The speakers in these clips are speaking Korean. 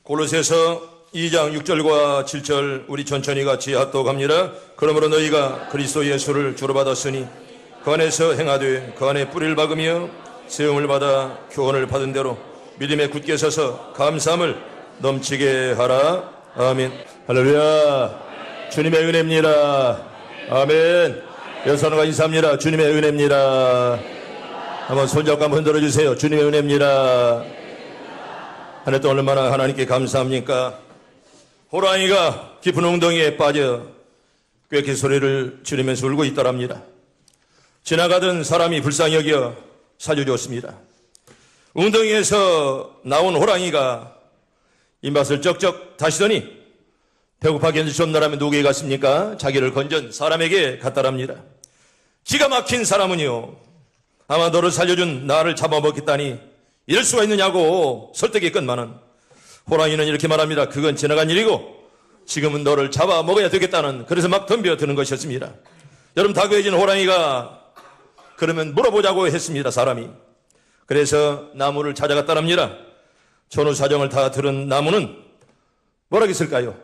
골로새서 2장 6절과 7절 우리 천천히 같이 합독합니다. 그러므로 너희가 그리스도 예수를 주로 받았으니 그 안에서 행하되 그 안에 뿌리를 박으며 세움을 받아 교훈을 받은 대로 믿음에 굳게 서서 감사함을 넘치게 하라. 아멘. 할렐루야. 주님의 은혜입니다. 아멘. 여러분과 인사합니다. 주님의 은혜입니다. 한번 손잡고 한번 흔들어 주세요. 주님의 은혜입니다. 한 해 동안 얼마나 하나님께 감사합니까? 호랑이가 깊은 웅덩이에 빠져 꾀퀴 소리를 지르면서 울고 있더랍니다. 지나가던 사람이 불쌍히 여겨 살려주었습니다. 웅덩이에서 나온 호랑이가 입맛을 쩍쩍 다시더니 배고파 견디셨나라면 누구에게 갔습니까? 자기를 건전 사람에게 갔다랍니다. 기가 막힌 사람은요, 아마 너를 살려준 나를 잡아먹겠다니 이럴 수가 있느냐고 설득했건만은 호랑이는 이렇게 말합니다. 그건 지나간 일이고 지금은 너를 잡아먹어야 되겠다는, 그래서 막 덤벼드는 것이었습니다. 여러분, 다그해진 호랑이가 그러면 물어보자고 했습니다. 사람이. 그래서 나무를 찾아갔다랍니다. 전후 사정을 다 들은 나무는 뭐라겠을까요?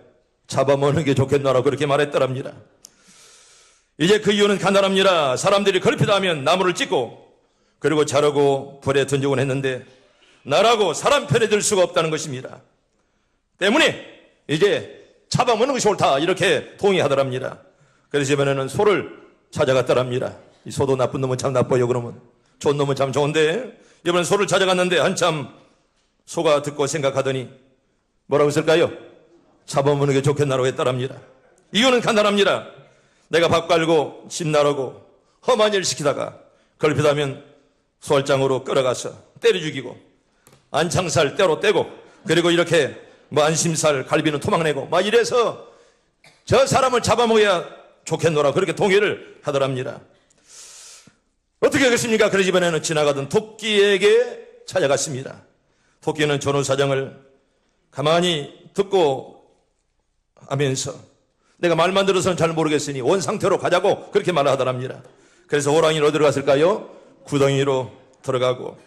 잡아먹는 게 좋겠노라고 그렇게 말했더랍니다. 이제 그 이유는 간단합니다. 사람들이 걸핏 하면 나무를 찢고 그리고 자르고 불에 던지곤 했는데 나라고 사람 편에 들 수가 없다는 것입니다. 때문에 이제 잡아먹는 것이 옳다 이렇게 동의하더랍니다. 그래서 이번에는 소를 찾아갔더랍니다. 이 소도 나쁜 놈은 참 나빠요. 그러면 좋은 놈은 참 좋은데, 이번엔 소를 찾아갔는데 한참 소가 듣고 생각하더니 뭐라고 했을까요? 잡아먹는 게 좋겠나라고 했더랍니다. 이유는 간단합니다. 내가 밥 깔고 집 나르고 험한 일 시키다가 걸핏하면 소알장으로 끌어가서 때려 죽이고 안창살 때로 떼고 그리고 이렇게 안심살 갈비는 토막내고 막 이래서 저 사람을 잡아먹어야 좋겠노라 그렇게 동의를 하더랍니다. 어떻게 하겠습니까? 그래서 이번에는 지나가던 토끼에게 찾아갔습니다. 토끼는 전후 사정을 가만히 듣고 하면서 내가 말만 들어서는 잘 모르겠으니 원 상태로 가자고 그렇게 말을 하더랍니다. 그래서 호랑이는 어디로 갔을까요? 구덩이로 들어가고,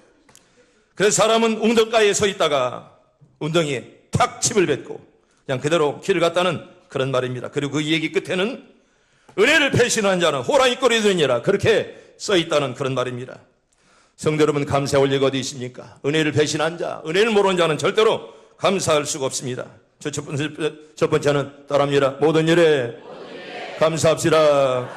그래서 사람은 웅덩가에 서 있다가 웅덩이에 탁 침을 뱉고 그냥 그대로 길을 갔다는 그런 말입니다. 그리고 그 얘기 끝에는 은혜를 배신한 자는 호랑이 꼴이 되니라 그렇게 써 있다는 그런 말입니다. 성도 여러분, 감사할 리가 어디 있습니까? 은혜를 배신한 자, 은혜를 모르는 자는 절대로 감사할 수가 없습니다. 첫 번째는 따라합니다. 모든 일에 감사합시다.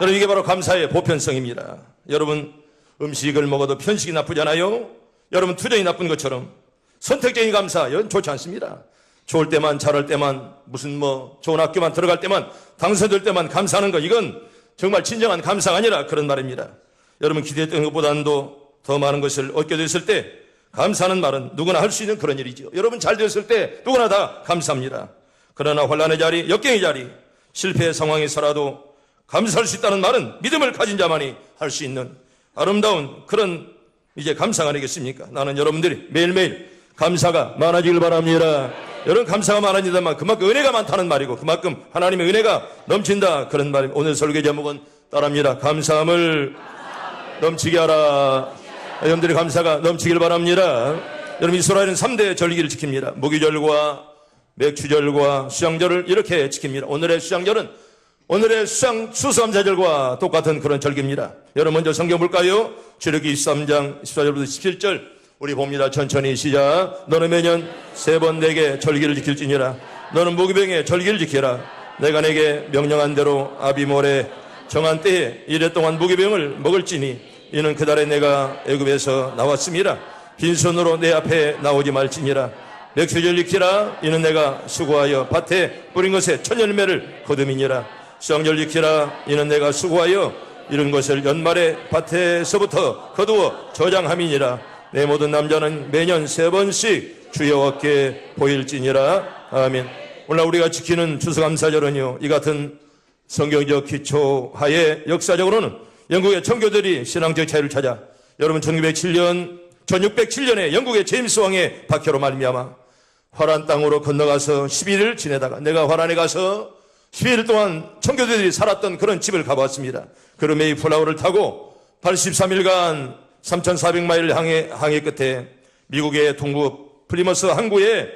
여러분, 이게 바로 감사의 보편성입니다. 여러분, 음식을 먹어도 편식이 나쁘잖아요. 여러분, 투정이 나쁜 것처럼 선택적인 감사, 이건 좋지 않습니다. 좋을 때만, 잘할 때만, 무슨 좋은 학교만 들어갈 때만, 당선될 때만 감사하는 것, 이건 정말 진정한 감사가 아니라 그런 말입니다. 여러분, 기대했던 것보다는 더 많은 것을 얻게 됐을 때 감사하는 말은 누구나 할 수 있는 그런 일이죠. 여러분, 잘 됐을 때 누구나 다 감사합니다. 그러나 환난의 자리, 역경의 자리, 실패의 상황에서라도 감사할 수 있다는 말은 믿음을 가진 자만이 할 수 있는 아름다운 그런 이제 감사가 아니겠습니까? 나는 여러분들이 매일매일 감사가 많아지길 바랍니다. 여러분, 감사가 많아지다만 그만큼 은혜가 많다는 말이고 그만큼 하나님의 은혜가 넘친다 그런 말입니다. 오늘 설교 제목은 따라합니다. 감사함을 넘치게 하라. 여러분들이 감사가 넘치길 바랍니다. 여러분, 이스라엘은 3대 절기를 지킵니다. 무기절과 맥주절과 수양절을 이렇게 지킵니다. 오늘의 수양절은 오늘의 수수감사절과 똑같은 그런 절기입니다. 여러분, 먼저 성경 볼까요? 출애굽기 23장 14절부터 17절 우리 봅니다. 천천히 시작. 너는 매년 3번 내게 절기를 지킬지니라. 너는 무기병의 절기를 지키라. 내가 내게 명령한 대로 아비몰에 정한 때에 이래 동안 무기병을 먹을지니 이는 그달에 내가 애굽에서 나왔습니다. 빈손으로 내 앞에 나오지 말지니라. 맥주절 지키라. 이는 내가 수고하여 밭에 뿌린 것에 첫 열매를 거둠이니라. 수양절 지키라. 이는 내가 수고하여 이런 것을 연말에 밭에서부터 거두어 저장함이니라. 내 모든 남자는 매년 3번씩 주 여호와께 보일지니라. 아멘. 오늘 우리가 지키는 추수감사절은요, 이 같은 성경적 기초하에 역사적으로는 영국의 청교들이 신앙적 자유를 찾아 여러분 1607년에 영국의 제임스 왕의 박해로 말미암아 화란 땅으로 건너가서 11일을 지내다가 내가 화란에 가서 11일 동안 청교도들이 살았던 그런 집을 가봤습니다. 그 메이플라워를 타고 83일간 3,400마일을 항해 끝에 미국의 동부 플리머스 항구에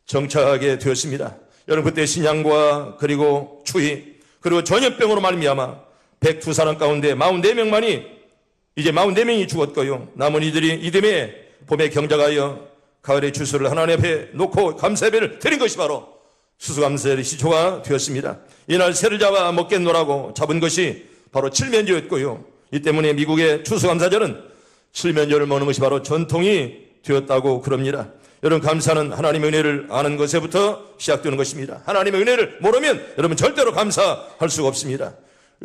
정착하게 되었습니다. 여러분 그때 신양과 그리고 추위 그리고 전염병으로 말미암아 102사람 가운데 44명만이 이제 44명이 죽었고요. 남은 이들이 이듬해 봄에 경작하여 가을의 주수를 하나님 앞에 놓고 감사예배를 드린 것이 바로 수수감사의 시초가 되었습니다. 이날 새를 잡아 먹겠노라고 잡은 것이 바로 칠면조였고요. 이 때문에 미국의 추수감사절은 칠면조를 먹는 것이 바로 전통이 되었다고 그럽니다. 여러분 감사는 하나님의 은혜를 아는 것에부터 시작되는 것입니다. 하나님의 은혜를 모르면 여러분 절대로 감사할 수가 없습니다.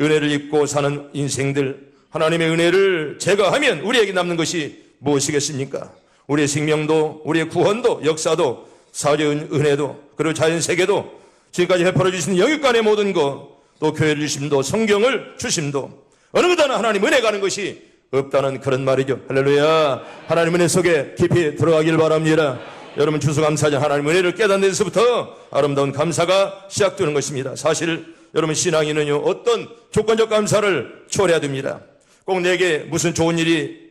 은혜를 입고 사는 인생들, 하나님의 은혜를 제거하면 우리에게 남는 것이 무엇이겠습니까? 우리의 생명도, 우리의 구원도, 역사도, 사회의 은혜도, 그리고 자연세계도, 지금까지 베풀어 주신 영육간의 모든 것, 또 교회를 주심도, 성경을 주심도, 어느 것 하나 하나님 은혜 가는 것이 없다는 그런 말이죠. 할렐루야. 하나님 은혜 속에 깊이 들어가길 바랍니다. 여러분 추수감사절 하나님 은혜를 깨닫는 데서부터 아름다운 감사가 시작되는 것입니다. 사실 여러분 신앙인은요 어떤 조건적 감사를 초래해야 됩니다. 꼭 내게 무슨 좋은 일이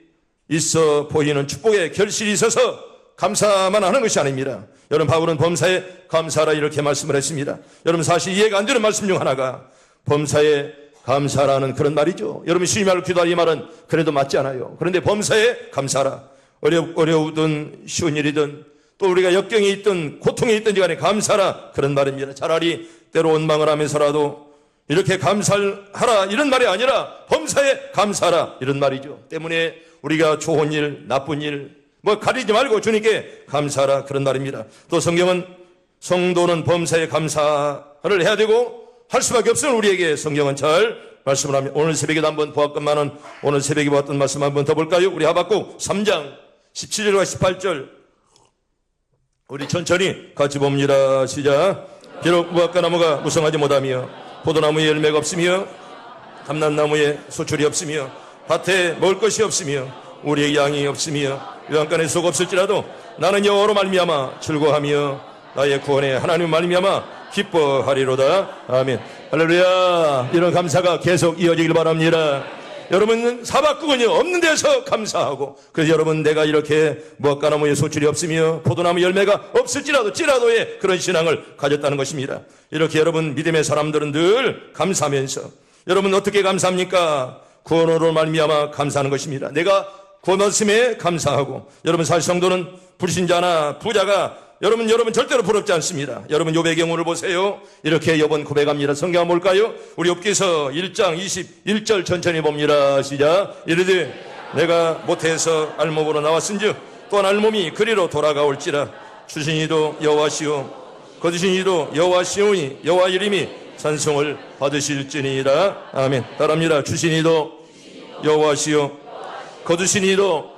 있어 보이는 축복의 결실이 있어서 감사만 하는 것이 아닙니다. 여러분 바울은 범사에 감사하라 이렇게 말씀을 했습니다. 여러분 사실 이해가 안 되는 말씀 중 하나가 범사에 감사라는 그런 말이죠. 여러분 쉬지 말고 기도하라 이 말은 그래도 맞지 않아요. 그런데 범사에 감사하라. 어려우든 쉬운 일이든 또 우리가 역경에 있든 고통에 있든지 간에 감사하라 그런 말입니다. 차라리 때로 원망을 하면서라도 이렇게 감사하라 이런 말이 아니라 범사에 감사하라 이런 말이죠. 때문에 우리가 좋은 일 나쁜 일 가리지 말고 주님께 감사하라 그런 말입니다. 또 성경은 성도는 범사에 감사를 해야 되고 할 수밖에 없으면 우리에게 성경은 잘 말씀을 합니다. 오늘 새벽에도 한번 보았건만은 오늘 새벽에 보았던 말씀 한번 더 볼까요? 우리 하박국 3장 17절과 18절 우리 천천히 같이 봅니다. 시작. 비록 무화과 나무가 무성하지 못하며 포도나무에 열매가 없으며 감람나무에 소출이 없으며 밭에 먹을 것이 없으며 우리의 양이 없으며 요한간에 속 없을지라도 나는 여호와로 말미암아 즐거워하며 나의 구원에 하나님 말미암아 기뻐하리로다. 아멘. 할렐루야. 이런 감사가 계속 이어지길 바랍니다. 여러분 하박국은요 없는 데서 감사하고 그래서 여러분 내가 이렇게 무화과나무에 소출이 없으며 포도나무 열매가 없을지라도 찌라도의 그런 신앙을 가졌다는 것입니다. 이렇게 여러분 믿음의 사람들은 늘 감사하면서 여러분 어떻게 감사합니까? 구원으로 말미암아 감사하는 것입니다. 내가 구원 얻음에 감사하고 여러분 사실 성도는 불신자나 부자가 여러분 절대로 부럽지 않습니다. 여러분 욥의 경우를 보세요. 이렇게 욥은 고백합니다. 성경 한번 볼까요? 우리 욥기서 1장 21절 천천히 봅니다. 시작. 이르되 내가 모태에서 알몸으로 나왔은즉 또한 알몸이 그리로 돌아가올지라 주신 이도 여호와시오 거두신 이도 여호와시오니 여호와 이름이 찬송을 받으실지니라. 아멘. 따라합니다. 주신 이도 여호와시오 거두신 이도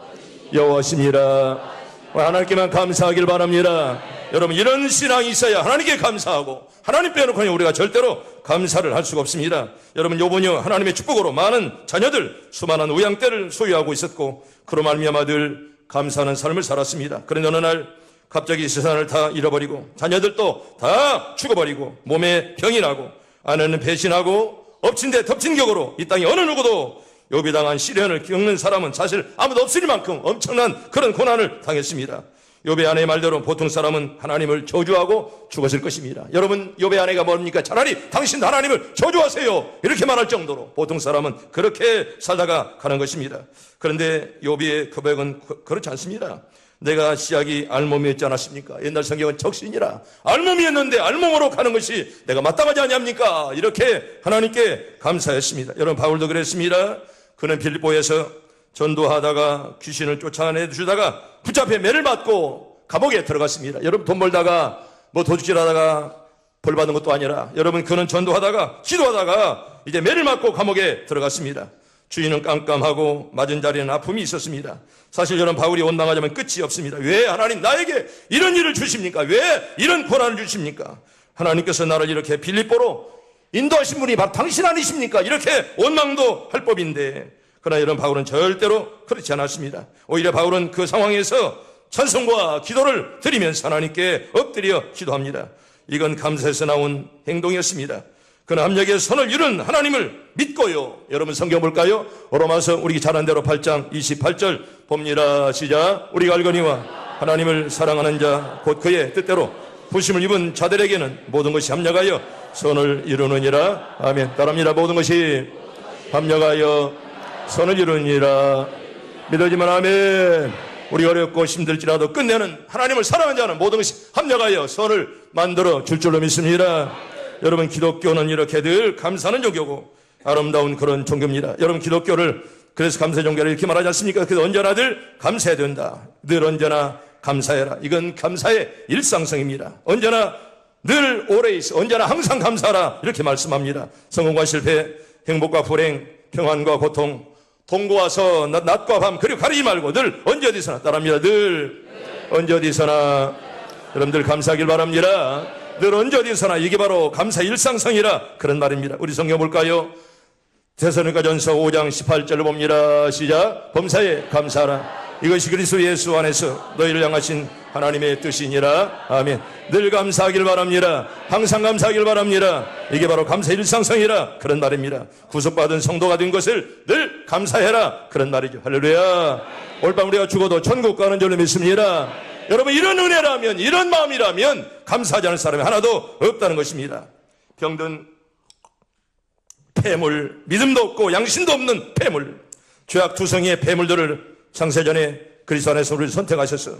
여호와시니라. 하나님께만 감사하길 바랍니다. 여러분 이런 신앙이 있어야 하나님께 감사하고 하나님 빼놓고는 우리가 절대로 감사를 할 수가 없습니다. 여러분 욥은요 하나님의 축복으로 많은 자녀들 수많은 우양떼를 소유하고 있었고 그로 말미암아 늘 감사하는 삶을 살았습니다. 그런데 어느 날 갑자기 세상을 다 잃어버리고 자녀들도 다 죽어버리고 몸에 병이 나고 아내는 배신하고 엎친 데 덮친 격으로 이 땅에 어느 누구도 욥이 당한 시련을 겪는 사람은 사실 아무도 없을 만큼 엄청난 그런 고난을 당했습니다. 욥의 아내의 말대로 보통 사람은 하나님을 저주하고 죽었을 것입니다. 여러분 욥의 아내가 뭡니까? 차라리 당신 하나님을 저주하세요 이렇게 말할 정도로 보통 사람은 그렇게 살다가 가는 것입니다. 그런데 욥의 고백은 그렇지 않습니다. 내가 시작이 알몸이었지 않았습니까? 옛날 성경은 적신이라 알몸이었는데 알몸으로 가는 것이 내가 마땅하지 않냐입니까? 이렇게 하나님께 감사했습니다. 여러분 바울도 그랬습니다. 그는 빌립보에서 전도하다가 귀신을 쫓아내 주다가 붙잡혀 매를 맞고 감옥에 들어갔습니다. 여러분 돈 벌다가 도둑질하다가 벌 받는 것도 아니라 여러분 그는 전도하다가 기도하다가 이제 매를 맞고 감옥에 들어갔습니다. 주인은 깜깜하고 맞은 자리에는 아픔이 있었습니다. 사실 여러분 바울이 원망하자면 끝이 없습니다. 왜 하나님 나에게 이런 일을 주십니까? 왜 이런 고난을 주십니까? 하나님께서 나를 이렇게 빌립보로 인도하신 분이 바로 당신 아니십니까? 이렇게 원망도 할 법인데 그러나 여러분 바울은 절대로 그렇지 않았습니다. 오히려 바울은 그 상황에서 찬송과 기도를 드리면서 하나님께 엎드려 기도합니다. 이건 감사에서 나온 행동이었습니다. 그는 합력의 선을 이룬 하나님을 믿고요. 여러분 성경 볼까요? 로마서 우리 잘한 대로 8장 28절 봅니다. 시작. 우리가 알거니와 하나님을 사랑하는 자 곧 그의 뜻대로 부심을 입은 자들에게는 모든 것이 합력하여 선을 이루느니라. 아멘. 따릅니다. 모든 것이 합력하여 선을 이루느니라. 믿어지만 아멘. 우리가 어렵고 힘들지라도 끝내는 하나님을 사랑하는 자는 모든 것이 합력하여 선을 만들어 줄 줄로 믿습니다. 여러분, 기독교는 이렇게 늘 감사하는 종교고 아름다운 그런 종교입니다. 여러분, 기독교를 그래서 감사 종교를 이렇게 말하지 않습니까? 그래서 언제나 늘 감사해야 된다. 늘 언제나 감사해라. 이건 감사의 일상성입니다. 언제나 늘 오래 있어. 언제나 항상 감사하라. 이렇게 말씀합니다. 성공과 실패, 행복과 불행, 평안과 고통, 동고와서 낮과 밤 그리고 가리지 말고 늘 언제 어디서나 따라합니다. 늘 언제 어디서나 여러분들 감사하길 바랍니다. 늘 언제 어디서나 이게 바로 감사 일상성이라 그런 말입니다. 우리 성경 볼까요? 데살로니가전서 5장 18절을 봅니다. 시작. 범사에 감사하라. 이것이 그리스도 예수 안에서 너희를 향하신 하나님의 뜻이니라. 아멘. 늘 감사하길 바랍니다. 항상 감사하길 바랍니다. 이게 바로 감사 일상성이라 그런 말입니다. 구속받은 성도가 된 것을 늘 감사해라 그런 말이죠. 할렐루야. 올밤 우리가 죽어도 천국 가는 줄로 믿습니다. 여러분, 이런 은혜라면, 이런 마음이라면 감사하지 않을 사람이 하나도 없다는 것입니다. 병든 폐물, 믿음도 없고 양심도 없는 폐물, 죄악 투성이의 폐물들을 창세전에 그리스도 안에서 우리를 선택하셔서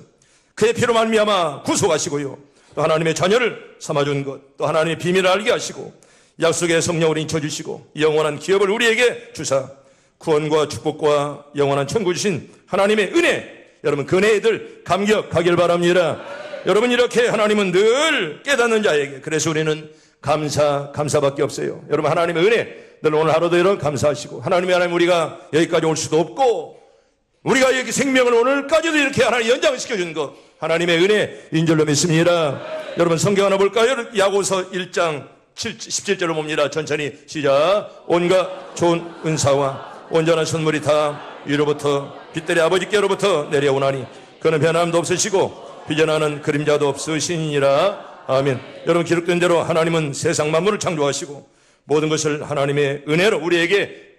그의 피로 말미암아 구속하시고요, 또 하나님의 자녀를 삼아준 것, 또 하나님의 비밀을 알게 하시고 약속의 성령을 인쳐주시고 영원한 기업을 우리에게 주사 구원과 축복과 영원한 천국 주신 하나님의 은혜, 여러분 그 은혜에 늘 감격하길 바랍니다. 여러분, 이렇게 하나님은 늘 깨닫는 자에게, 그래서 우리는 감사밖에 없어요. 여러분, 하나님의 은혜 늘 오늘 하루도 이런 감사하시고, 하나님의 하나님 우리가 여기까지 올 수도 없고 우리가 여기 생명을 오늘까지도 이렇게 하나님 연장시켜준 것 하나님의 은혜 인줄로 믿습니다. 여러분, 성경 하나 볼까요? 야고보서 1장 17절로 봅니다. 천천히 시작. 온갖 좋은 은사와 온전한 선물이 다 위로부터 빛들의 아버지께로부터 내려오나니 그는 변함도 없으시고 비전하는 그림자도 없으시니라. 아멘. 여러분, 기록된 대로 하나님은 세상 만물을 창조하시고 모든 것을 하나님의 은혜로 우리에게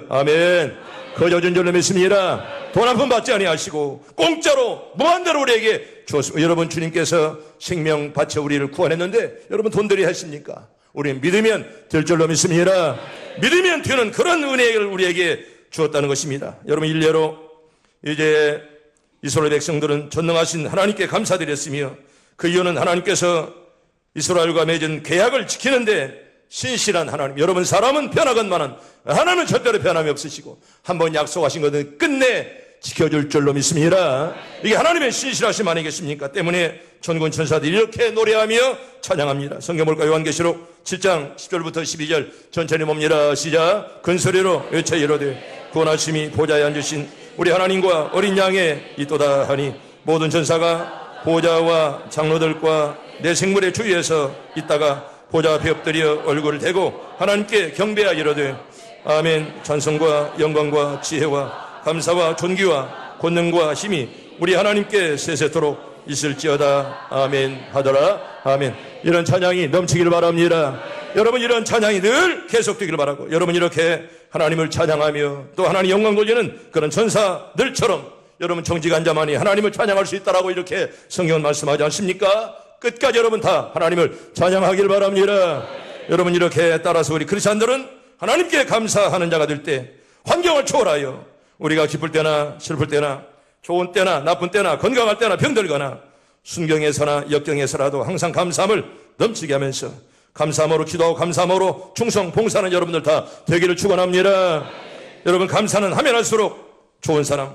아멘, 거저 준 줄로 믿습니다. 돈 한 푼 받지 아니하시고 공짜로 무한대로 우리에게 주었습니다. 여러분, 주님께서 생명 바쳐 우리를 구원했는데 여러분 돈 들이 했습니까? 우리는 믿으면 될 줄로 믿습니다. 믿으면 되는 그런 은혜를 우리에게 주었다는 것입니다. 여러분, 일례로 이제 이스라엘 백성들은 전능하신 하나님께 감사드렸으며 그 이유는 하나님께서 이스라엘과 맺은 계약을 지키는데 신실한 하나님. 여러분, 사람은 변하건만은 하나님은 절대로 변함이 없으시고 한번 약속하신 것은 끝내 지켜줄 줄로 믿습니다. 이게 하나님의 신실하심 아니겠습니까? 때문에 천군 천사들이 이렇게 노래하며 찬양합니다. 성경 볼까요? 요한계시록 7장 10절부터 12절 천천히 봅니다. 시작. 큰 소리로 외쳐 이르되 구원하심이 보좌에 앉으신 우리 하나님과 어린 양의 있도다 하니 모든 천사가 보좌와 장로들과 내 생물의 주위에서 있다가 보좌 앞에 엎드려 얼굴을 대고 하나님께 경배하여 이르되 아멘. 찬송과 영광과 지혜와 감사와 존귀와 권능과 힘이 우리 하나님께 세세토록 있을지어다. 아멘 하더라. 아멘. 이런 찬양이 넘치길 바랍니다. 여러분, 이런 찬양이 늘 계속되길 바라고, 여러분 이렇게 하나님을 찬양하며 또 하나님 영광 돌리는 그런 천사들처럼 여러분 정직한 자만이 하나님을 찬양할 수 있다라고 이렇게 성경은 말씀하지 않습니까? 끝까지 여러분 다 하나님을 찬양하길 바랍니다. 여러분, 이렇게 따라서 우리 크리스찬들은 하나님께 감사하는 자가 될 때 환경을 초월하여 우리가 기쁠 때나 슬플 때나 좋은 때나 나쁜 때나 건강할 때나 병들거나 순경에서나 역경에서라도 항상 감사함을 넘치게 하면서 감사함으로 기도하고 감사함으로 충성 봉사하는 여러분들 다 되기를 축원합니다. 여러분, 감사는 하면 할수록 좋은 사람,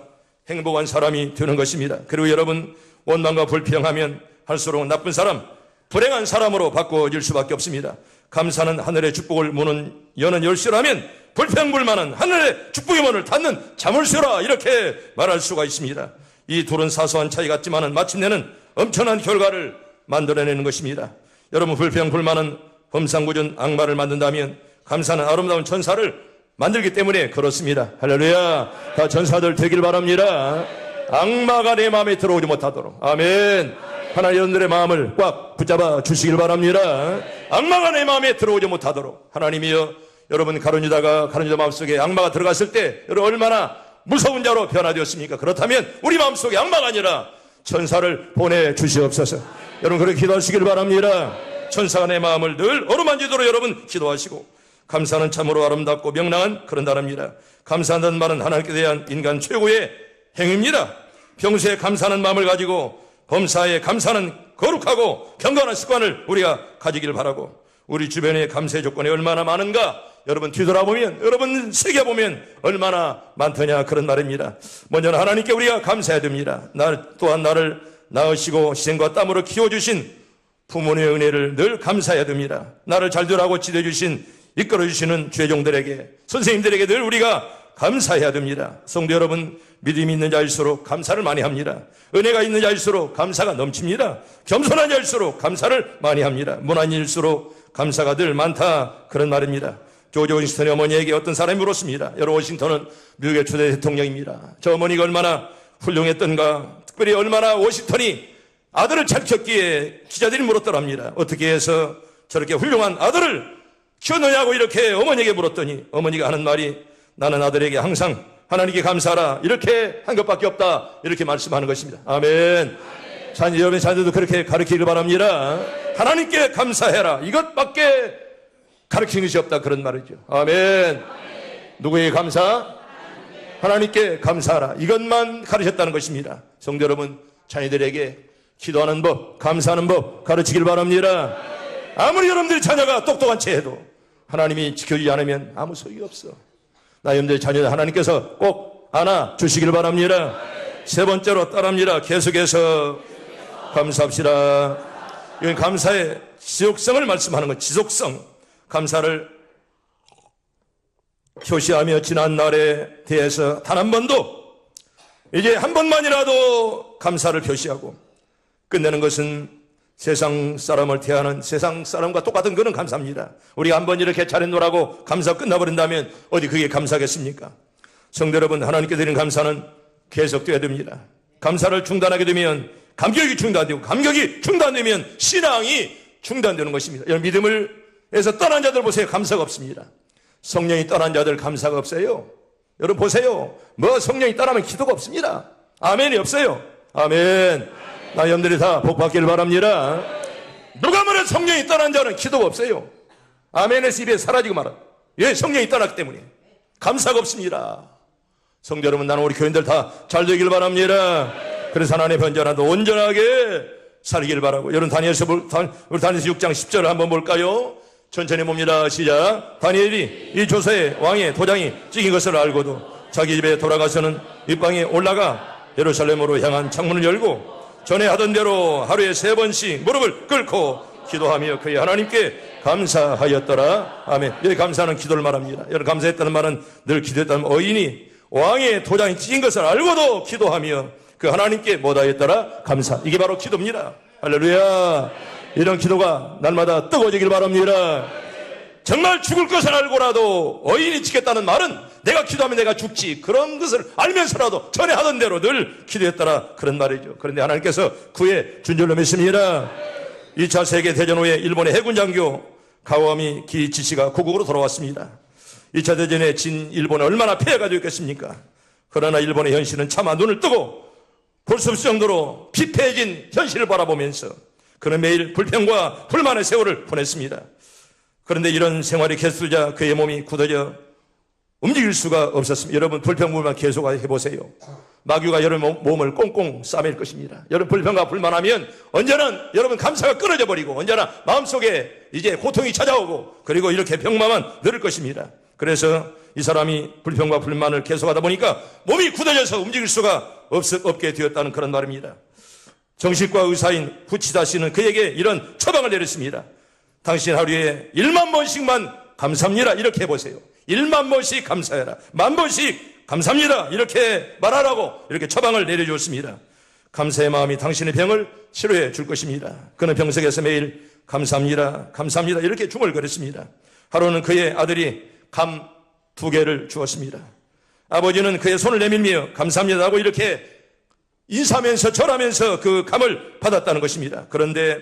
행복한 사람이 되는 것입니다. 그리고 여러분, 원망과 불평하면 할수록 나쁜 사람, 불행한 사람으로 바꿔질 수밖에 없습니다. 감사는 하늘의 축복을 여는 열쇠라면 불평불만은 하늘의 축복의 문을 닫는 자물쇠라, 이렇게 말할 수가 있습니다. 이 둘은 사소한 차이 같지만은 마침내는 엄청난 결과를 만들어내는 것입니다. 여러분, 불평불만은 험상궂은 악마를 만든다면 감사는 아름다운 천사를 만들기 때문에 그렇습니다. 할렐루야. 다 천사들 되길 바랍니다. 악마가 내 마음에 들어오지 못하도록. 아멘. 하나님, 여러분들의 마음을 꽉 붙잡아 주시길 바랍니다. 악마가 내 마음에 들어오지 못하도록. 하나님이여, 여러분 가룟유다가 마음속에 악마가 들어갔을 때 여러분 얼마나 무서운 자로 변화되었습니까? 그렇다면 우리 마음속에 악마가 아니라 천사를 보내주시옵소서. 여러분 그렇게 기도하시길 바랍니다. 천사가 내 마음을 늘 어루만지도록 여러분 기도하시고, 감사는 참으로 아름답고 명랑한 그런 나라입니다. 감사한다는 말은 하나님께 대한 인간 최고의 행위입니다. 평소에 감사하는 마음을 가지고 범사에 감사하는 거룩하고 경건한 습관을 우리가 가지길 바라고, 우리 주변에 감사의 조건이 얼마나 많은가 여러분 뒤돌아보면, 여러분 새겨보면 얼마나 많더냐 그런 말입니다. 먼저는 하나님께 우리가 감사해야 됩니다. 또한 나를 낳으시고 희생과 땀으로 키워주신 부모님의 은혜를 늘 감사해야 됩니다. 나를 잘들하고 지도해주신, 이끌어주시는 죄종들에게, 선생님들에게 늘 우리가 감사해야 됩니다. 성도 여러분, 믿음이 있는 자일수록 감사를 많이 합니다. 은혜가 있는 자일수록 감사가 넘칩니다. 겸손한 자일수록 감사를 많이 합니다. 무난한 일수록 감사가 늘 많다 그런 말입니다. 조지 워싱턴의 어머니에게 어떤 사람이 물었습니다. 여러분, 워싱턴은 미국의 초대 대통령입니다. 저 어머니가 얼마나 훌륭했던가, 특별히 얼마나 워싱턴이 아들을 잘 키웠기에 기자들이 물었더랍니다. 어떻게 해서 저렇게 훌륭한 아들을 키웠느냐고 이렇게 어머니에게 물었더니, 어머니가 하는 말이 나는 아들에게 항상 하나님께 감사하라 이렇게 한 것밖에 없다 이렇게 말씀하는 것입니다. 아멘. 여러분 자녀들도 그렇게 가르치길 바랍니다. 하나님께 감사해라 이것밖에 가르치는 것이 없다 그런 말이죠. 아멘. 누구에게 감사? 하나님께 감사하라 이것만 가르쳤다는 것입니다. 성도 여러분, 자녀들에게 기도하는 법, 감사하는 법 가르치길 바랍니다. 아무리 여러분들이 자녀가 똑똑한 채 해도 하나님이 지켜주지 않으면 아무 소용이 없어. 나 여러분들의 자녀들 하나님께서 꼭 안아주시길 바랍니다. 세 번째로 따라합니다. 계속해서 감사합시다. 이건 감사의 지속성을 말씀하는 것. 지속성. 감사를 표시하며 지난 날에 대해서 단 한 번도, 이제 한 번만이라도 감사를 표시하고 끝내는 것은 세상 사람을 대하는 세상 사람과 똑같은 그런 감사입니다. 우리가 한 번 이렇게 잘했노라고 감사 끝나버린다면 어디 그게 감사겠습니까? 성도 여러분, 하나님께 드리는 감사는 계속돼야 됩니다. 감사를 중단하게 되면 감격이 중단되고, 감격이 중단되면 신앙이 중단되는 것입니다. 여러분, 믿음을에서 떠난 자들 보세요. 감사가 없습니다. 성령이 떠난 자들 감사가 없어요. 여러분 보세요. 뭐 성령이 떠나면 기도가 없습니다. 아멘이 없어요. 아멘. 나 여러분들이 다 복받기를 바랍니다. 누가 말해 성령이 떠난 자는 기도가 없어요. 아멘에서 입에 사라지고 말아. 왜? 성령이 떠났기 때문에. 감사가 없습니다. 성도 여러분, 나는 우리 교인들 다 잘 되길 바랍니다. 그래서 하나님의 변전한도 온전하게 살길 바라고. 여러분 우리 다니엘서 6장 10절을 한번 볼까요? 천천히 봅니다. 시작. 다니엘이 이 조서에 왕의 도장이 찍힌 것을 알고도 자기 집에 돌아가서는 윗방에 올라가 예루살렘으로 향한 창문을 열고 전에 하던 대로 하루에 3번씩 무릎을 꿇고 기도하며 그의 하나님께 감사하였더라. 아멘. 여기 감사는 기도를 말합니다. 여러분, 감사했다는 말은 늘 기도했다는 어인이 왕의 도장이 찍힌 것을 알고도 기도하며 그 하나님께 뭐다했더라? 감사. 이게 바로 기도입니다. 할렐루야. 이런 기도가 날마다 뜨거워지길 바랍니다. 정말 죽을 것을 알고라도 어인이 지켰다는 말은 내가 기도하면 내가 죽지, 그런 것을 알면서라도 전에 하던 대로 늘 기도했더라 그런 말이죠. 그런데 하나님께서 구해 준 줄로 믿습니다. 2차 세계대전 후에 일본의 해군 장교 가와미 기이치씨가 고국으로 돌아왔습니다. 2차 대전에 진 일본에 얼마나 폐해가 되었겠습니까? 그러나 일본의 현실은 차마 눈을 뜨고 볼 수 없을 정도로 피폐해진 현실을 바라보면서 그는 매일 불평과 불만의 세월을 보냈습니다. 그런데 이런 생활이 계속되자 그의 몸이 굳어져 움직일 수가 없었습니다. 여러분, 불평불만 계속 해보세요. 마귀가 여러분 몸을 꽁꽁 싸맬 것입니다. 여러분, 불평과 불만하면 언제나 여러분 감사가 끊어져 버리고 언제나 마음속에 이제 고통이 찾아오고 그리고 이렇게 병마만 늘을 것입니다. 그래서 이 사람이 불평과 불만을 계속하다 보니까 몸이 굳어져서 움직일 수가 없게 되었다는 그런 말입니다. 정신과 의사인 후치다 씨는 그에게 이런 처방을 내렸습니다. 당신 하루에 1만 번씩만 감사합니다 이렇게 해보세요. 1만 번씩 감사해라. 10,000번씩 감사합니다 이렇게 말하라고 이렇게 처방을 내려주었습니다. 감사의 마음이 당신의 병을 치료해 줄 것입니다. 그는 병석에서 매일 감사합니다 감사합니다 이렇게 중얼거렸습니다. 하루는 그의 아들이 감 2개를 주었습니다. 아버지는 그의 손을 내밀며 감사합니다 하고 이렇게 인사하면서 절하면서 그 감을 받았다는 것입니다. 그런데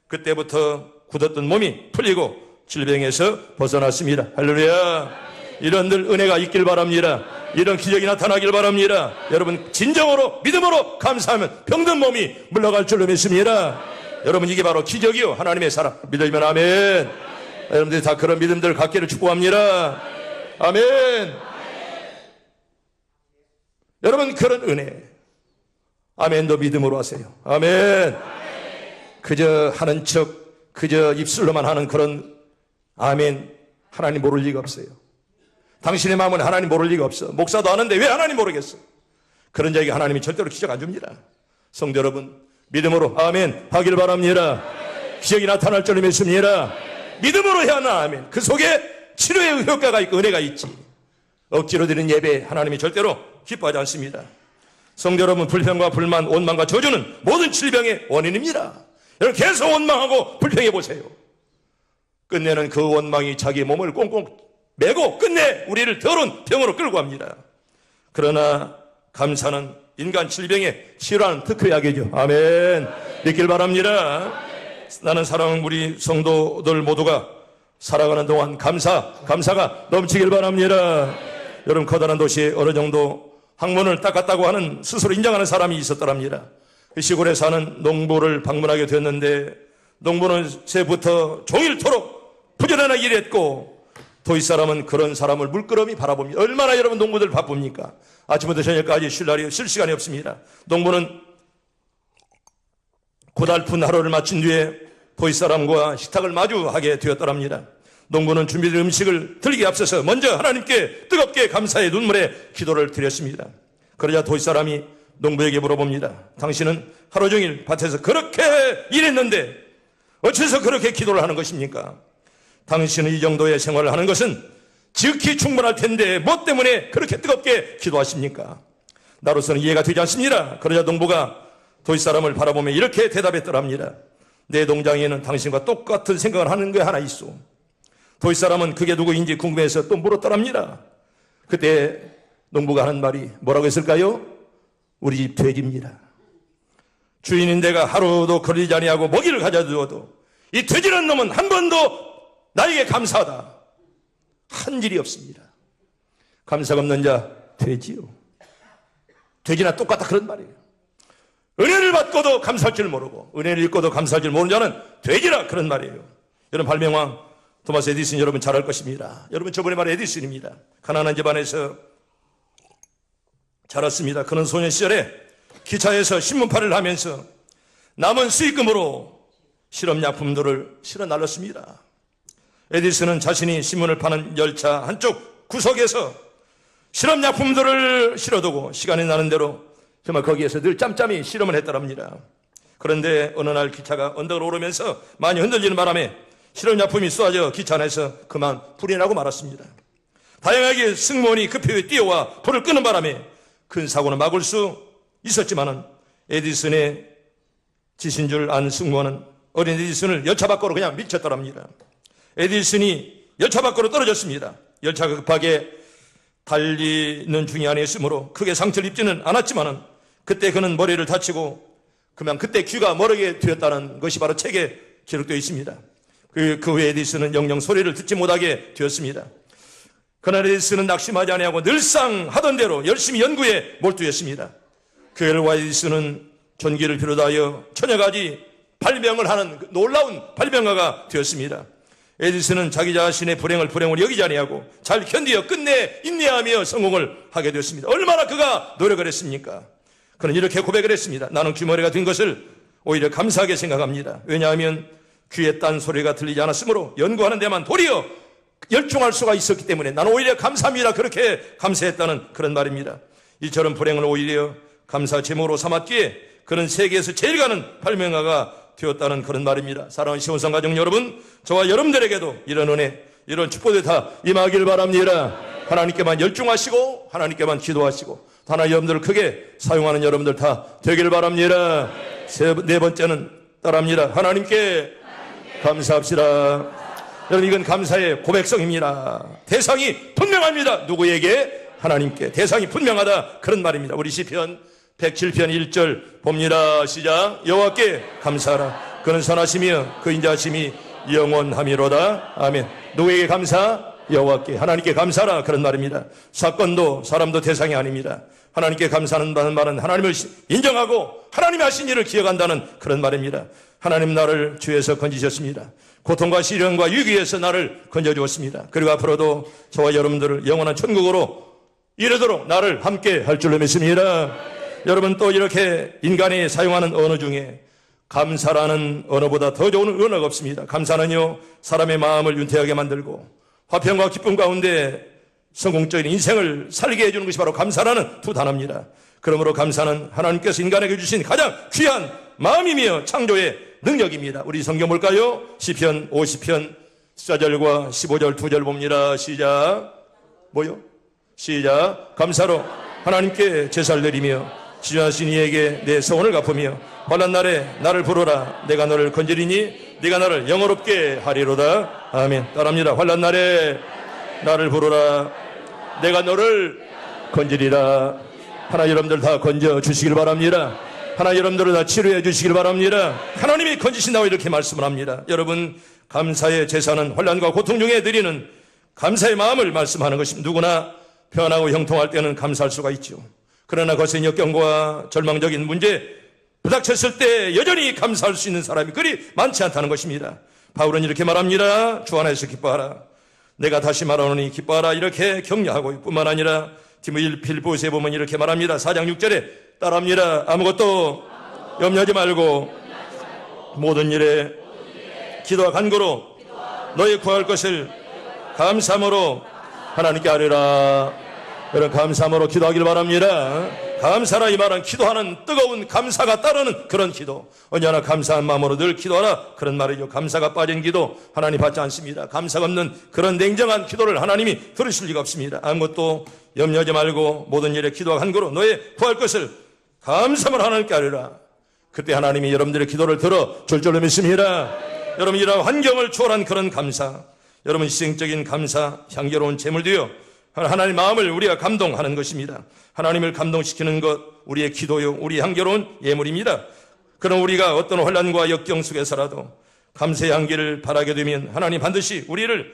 그때부터 굳었던 몸이 풀리고 질병에서 벗어났습니다. 할렐루야. 이런 늘 은혜가 있길 바랍니다. 이런 기적이 나타나길 바랍니다. 여러분, 진정으로 믿음으로 감사하면 병든 몸이 물러갈 줄로 믿습니다. 여러분, 이게 바로 기적이요, 하나님의 사랑. 믿으면 아멘. 여러분들이 다 그런 믿음들 갖기를 축복합니다. 아멘. 여러분, 그런 은혜, 아멘도 믿음으로 하세요. 아멘. 그저 하는 척, 그저 입술로만 하는 그런 아멘, 하나님 모를 리가 없어요. 당신의 마음은 하나님 모를 리가 없어. 목사도 아는데 왜 하나님 모르겠어? 그런 자에게 하나님이 절대로 기적 안 줍니다. 성도 여러분, 믿음으로 아멘 하길 바랍니다. 기적이 나타날 줄 믿습니다. 믿음으로 해야 하나 아멘. 그 속에 치료의 효과가 있고 은혜가 있지. 억지로 드리는 예배 하나님이 절대로 기뻐하지 않습니다. 성도 여러분, 불평과 불만, 원망과 저주는 모든 질병의 원인입니다. 여러분, 계속 원망하고 불평해 보세요. 끝내는 그 원망이 자기 몸을 꽁꽁 매고 끝내 우리를 더러운 병으로 끌고 갑니다. 그러나 감사는 인간 질병에 치료하는 특효약이죠. 아멘. 믿길 바랍니다. 나는 사랑하는 우리 성도들 모두가 살아가는 동안 감사가 넘치길 바랍니다. 여러분, 커다란 도시에 어느 정도 학문을 닦았다고 하는 스스로 인정하는 사람이 있었더랍니다. 그 시골에 사는 농부를 방문하게 됐는데, 농부는 새부터 종일토록 부지런하게 일했고, 도시 사람은 그런 사람을 물끄러미 바라봅니다. 얼마나 여러분 농부들 바쁩니까? 아침부터 저녁까지 쉴 시간이 없습니다. 농부는 고달픈 하루를 마친 뒤에 도시 사람과 식탁을 마주하게 되었더랍니다. 농부는 준비된 음식을 들기 앞서서 먼저 하나님께 뜨겁게 감사의 눈물에 기도를 드렸습니다. 그러자 도시 사람이 농부에게 물어봅니다. 당신은 하루 종일 밭에서 그렇게 일했는데 어째서 그렇게 기도를 하는 것입니까? 당신은 이 정도의 생활을 하는 것은 지극히 충분할 텐데 뭐 때문에 그렇게 뜨겁게 기도하십니까? 나로서는 이해가 되지 않습니다. 그러자 농부가 도시 사람을 바라보며 이렇게 대답했더랍니다. 내 농장에는 당신과 똑같은 생각을 하는 게 하나 있어. 도시 사람은 그게 누구인지 궁금해서 또 물었더랍니다. 그때 농부가 하는 말이 뭐라고 했을까요? 우리 집 돼지입니다. 주인인 내가 하루도 거리지 아니하고 먹이를 가져두어도 이 돼지라는 놈은 한 번도 나에게 감사하다 한 일이 없습니다. 감사가 없는 자 돼지요. 돼지나 똑같다 그런 말이에요. 은혜를 받고도 감사할 줄 모르고 은혜를 입고도 감사할 줄 모르는 자는 돼지라 그런 말이에요. 여러분, 발명왕 토마스 에디슨 여러분 잘 알 것입니다. 여러분, 저번에 말한 에디슨입니다. 가난한 집안에서 자랐습니다. 그는 소년 시절에 기차에서 신문팔이를 하면서 남은 수익금으로 실험약품들을 실어 날렸습니다. 에디슨은 자신이 신문을 파는 열차 한쪽 구석에서 실험약품들을 실어두고 시간이 나는 대로 정말 거기에서 늘 짬짬이 실험을 했더랍니다. 그런데 어느 날 기차가 언덕을 오르면서 많이 흔들리는 바람에 실험약품이 쏟아져 기차 안에서 그만 불이 나고 말았습니다. 다행하게 승무원이 급히 뛰어와 불을 끄는 바람에 큰 사고는 막을 수 있었지만은 에디슨의 짓인 줄 안 승무원은 어린 에디슨을 열차 밖으로 그냥 미쳤더랍니다. 에디슨이 열차 밖으로 떨어졌습니다. 열차가 급하게 달리는 중이 아니었으므로 크게 상처를 입지는 않았지만은 그때 그는 머리를 다치고 그만 그때 귀가 멀게 되었다는 것이 바로 책에 기록되어 있습니다. 그 후에 에디슨은 영영 소리를 듣지 못하게 되었습니다. 그날 에디슨은 낙심하지 아니하고 늘상 하던 대로 열심히 연구에 몰두했습니다. 그 결과 에디슨은 전기를 비롯하여 천여 가지 발명을 하는 놀라운 발명가가 되었습니다. 에디슨은 자기 자신의 불행을 불행으로 여기지 아니하고 잘 견디어 끝내 인내하며 성공을 하게 되었습니다. 얼마나 그가 노력을 했습니까? 그는 이렇게 고백을 했습니다. 나는 귀머리가 된 것을 오히려 감사하게 생각합니다. 왜냐하면 귀에 딴 소리가 들리지 않았으므로 연구하는 데만 도리어 열중할 수가 있었기 때문에 나는 오히려 감사합니다. 그렇게 감사했다는 그런 말입니다. 이처럼 불행을 오히려 감사 제목으로 삼았기에 그는 세계에서 제일 가는 발명가가 되었다는 그런 말입니다. 사랑하는 시온산 가족 여러분, 저와 여러분들에게도 이런 은혜, 이런 축복이 다 임하길 바랍니다. 하나님께만 열중하시고 하나님께만 기도하시고 하나님 여러분들을 크게 사용하는 여러분들 다 되길 바랍니다. 네 번째는 따라합니다. 하나님께 감사합시다. 여러분, 이건 감사의 고백성입니다. 대상이 분명합니다. 누구에게? 하나님께. 대상이 분명하다 그런 말입니다. 우리 시편 107편 1절 봅니다. 시작. 여호와께 감사하라. 그는 선하시며 그 인자하심이 영원함이로다. 아멘. 누구에게 감사? 여호와께, 하나님께 감사하라 그런 말입니다. 사건도 사람도 대상이 아닙니다. 하나님께 감사한다는 말은 하나님을 인정하고 하나님이 하신 일을 기억한다는 그런 말입니다. 하나님 나를 죄에서 건지셨습니다. 고통과 시련과 위기에서 나를 건져주었습니다. 그리고 앞으로도 저와 여러분들을 영원한 천국으로 이르도록 나를 함께 할 줄로 믿습니다. 여러분, 또 이렇게 인간이 사용하는 언어 중에 감사라는 언어보다 더 좋은 언어가 없습니다. 감사는요, 사람의 마음을 윤택하게 만들고 화평과 기쁨 가운데 성공적인 인생을 살게 해주는 것이 바로 감사라는 두 단어입니다. 그러므로 감사는 하나님께서 인간에게 주신 가장 귀한 마음이며 창조의 능력입니다. 우리 성경 볼까요? 시편 50편 14절과 15절 두 절 봅니다. 시작. 뭐요? 시작. 감사로 하나님께 제사를 드리며 지존하신 이에게 내 소원을 갚으며 환난 날에 나를 부르라. 내가 너를 건지리니 네가 나를 영어롭게 하리로다. 아멘. 따라합니다. 환난 날에 나를 부르라. 내가 너를 건지리라. 하나 여러분들 다 건져 주시길 바랍니다. 하나 여러분들을 다 치료해 주시길 바랍니다. 하나님이 건지신다고 이렇게 말씀을 합니다. 여러분, 감사의 제사는 환난과 고통 중에 드리는 감사의 마음을 말씀하는 것입니다. 누구나 편하고 형통할 때는 감사할 수가 있죠. 그러나 거센 역경과 절망적인 문제 부닥쳤을 때 여전히 감사할 수 있는 사람이 그리 많지 않다는 것입니다. 바울은 이렇게 말합니다. 주 안에서 기뻐하라. 내가 다시 말하노니 기뻐하라. 이렇게 격려하고 뿐만 아니라 디모데 필리포스에 보면 이렇게 말합니다. 4장 6절에 따라합니다. 아무것도 염려하지 말고 모든 일에 기도와 간구로 너희 구할 것을 감사함으로 하나님께 아뢰라. 여러분, 감사함으로 기도하길 바랍니다. 감사라 이 말은 기도하는 뜨거운 감사가 따르는 그런 기도. 언제나 감사한 마음으로 늘 기도하라. 그런 말이죠. 감사가 빠진 기도 하나님 받지 않습니다. 감사가 없는 그런 냉정한 기도를 하나님이 들으실 리가 없습니다. 아무것도 염려하지 말고 모든 일에 기도와 간구로 너의 구할 것을 감사함으로 하나님께 아뢰라. 그때 하나님이 여러분들의 기도를 들어 줄 줄로 믿습니다. 여러분, 이런 환경을 초월한 그런 감사, 여러분 희생적인 감사, 향기로운 제물도요, 하나님 마음을 우리가 감동하는 것입니다. 하나님을 감동시키는 것, 우리의 기도요, 우리 향기로운 예물입니다. 그럼 우리가 어떤 혼란과 역경 속에서라도 감사의 향기를 바라게 되면 하나님 반드시 우리를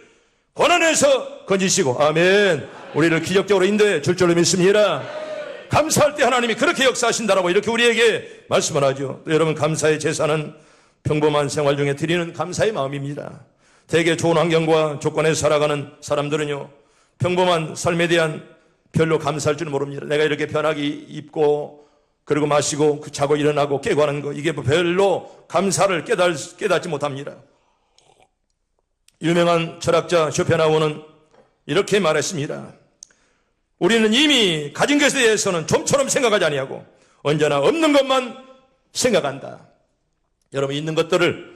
고난에서 건지시고, 아멘, 우리를 기적적으로 인도해 줄 줄로 믿습니다. 감사할 때 하나님이 그렇게 역사하신다라고 이렇게 우리에게 말씀을 하죠. 여러분, 감사의 제사는 평범한 생활 중에 드리는 감사의 마음입니다. 되게 좋은 환경과 조건에서 살아가는 사람들은요, 평범한 삶에 대한 별로 감사할 줄 모릅니다. 내가 이렇게 편하게 입고 그리고 마시고 자고 일어나고 깨고 하는 거, 이게 별로 감사를 깨닫지 못합니다. 유명한 철학자 쇼펜하우어는 이렇게 말했습니다. 우리는 이미 가진 것에 대해서는 좀처럼 생각하지 아니하고 언제나 없는 것만 생각한다. 여러분, 있는 것들을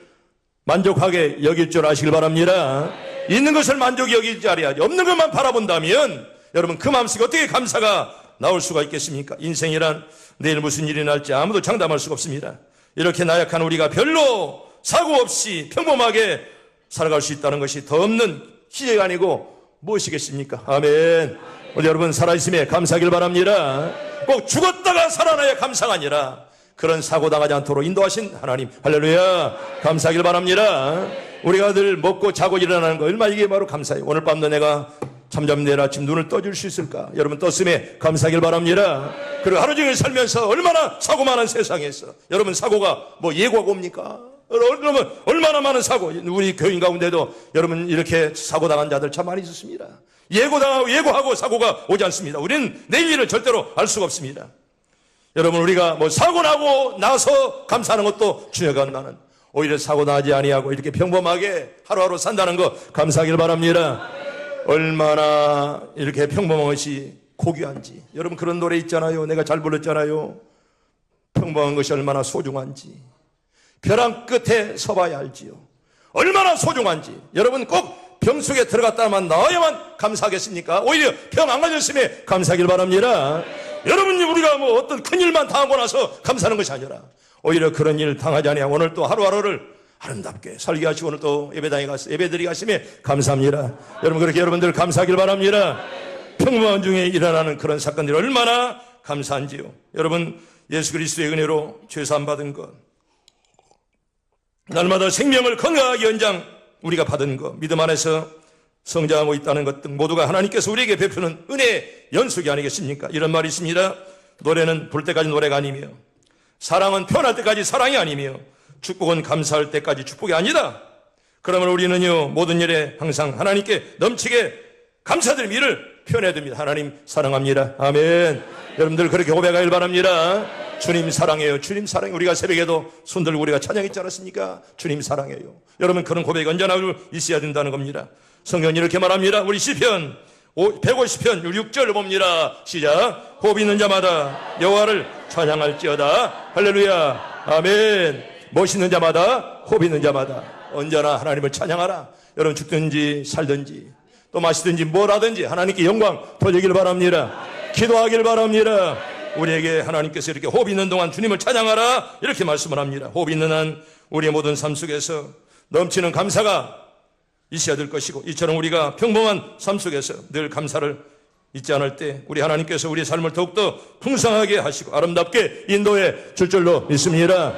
만족하게 여길 줄 아시길 바랍니다. 있는 것을 만족히 여기지 아니하지 없는 것만 바라본다면 여러분, 그 마음속에 어떻게 감사가 나올 수가 있겠습니까? 인생이란 내일 무슨 일이 날지 아무도 장담할 수가 없습니다. 이렇게 나약한 우리가 별로 사고 없이 평범하게 살아갈 수 있다는 것이 더 없는 기적이 아니고 무엇이겠습니까? 아멘. 우리 여러분, 살아있음에 감사하길 바랍니다. 꼭 죽었다가 살아나야 감사가 아니라 그런 사고 당하지 않도록 인도하신 하나님, 할렐루야, 감사하길 바랍니다. 우리가 늘 먹고 자고 일어나는 거, 얼마나 이게 바로 감사해요. 오늘 밤도 내가 잠잠 내일 아침 눈을 떠줄 수 있을까? 여러분, 떴음에 감사하길 바랍니다. 그리고 하루 종일 살면서 얼마나 사고 많은 세상에서, 여러분, 사고가 뭐 예고가 옵니까? 여러분, 얼마나 많은 사고, 우리 교인 가운데도 여러분 이렇게 사고 당한 자들 참 많이 있었습니다. 예고하고 사고가 오지 않습니다. 우리는 내일 일을 절대로 알 수가 없습니다. 여러분, 우리가 뭐 사고 나고 나서 감사하는 것도 중요하지만은 오히려 사고 나지 아니하고 이렇게 평범하게 하루하루 산다는 거 감사하길 바랍니다. 얼마나 이렇게 평범한 것이 고귀한지. 여러분, 그런 노래 있잖아요. 내가 잘 불렀잖아요. 평범한 것이 얼마나 소중한지 벼랑 끝에 서봐야 알지요. 얼마나 소중한지. 여러분, 꼭 병 속에 들어갔다만 나와야만 감사하겠습니까? 오히려 병 안 가졌음에 감사하길 바랍니다. 여러분, 우리가 뭐 어떤 큰일만 당하고 나서 감사하는 것이 아니라 오히려 그런 일 당하지 아니하고 오늘 또 하루하루를 아름답게 살게 하시고 오늘 또 예배드리 가심에 감사합니다. 여러분, 그렇게 여러분들 감사하길 바랍니다. 평범한 중에 일어나는 그런 사건들이 얼마나 감사한지요. 여러분, 예수 그리스도의 은혜로 죄사함 받은 것, 날마다 생명을 건강하게 연장 우리가 받은 것, 믿음 안에서 성장하고 있다는 것 등 모두가 하나님께서 우리에게 베푸는 은혜의 연속이 아니겠습니까? 이런 말이 있습니다. 노래는 부를 때까지 노래가 아니며, 사랑은 표현할 때까지 사랑이 아니며, 축복은 감사할 때까지 축복이 아니다. 그러면 우리는요, 모든 일에 항상 하나님께 넘치게 감사드리며 이를 표현해야 됩니다. 하나님 사랑합니다. 아멘. 여러분들 그렇게 고백하길 바랍니다. 주님 사랑해요. 주님 사랑해요. 우리가 새벽에도 손들고 우리가 찬양했지 않았습니까? 주님 사랑해요. 여러분 그런 고백이 언제나 있어야 된다는 겁니다. 성경이 이렇게 말합니다. 우리 시편 150편 6절 봅니다. 시작. 호흡 있는 자마다 여호와를 찬양할지어다. 할렐루야. 아멘. 멋있는 자마다, 호흡 있는 자마다 언제나 하나님을 찬양하라. 여러분 죽든지 살든지 또 마시든지 뭘 하든지 하나님께 영광 돌리길 바랍니다. 기도하길 바랍니다. 우리에게 하나님께서 이렇게 호흡 있는 동안 주님을 찬양하라 이렇게 말씀을 합니다. 호흡 있는 한 우리의 모든 삶 속에서 넘치는 감사가 있어야 될 것이고, 이처럼 우리가 평범한 삶 속에서 늘 감사를 잊지 않을 때 우리 하나님께서 우리의 삶을 더욱더 풍성하게 하시고 아름답게 인도해 줄 줄로 믿습니다.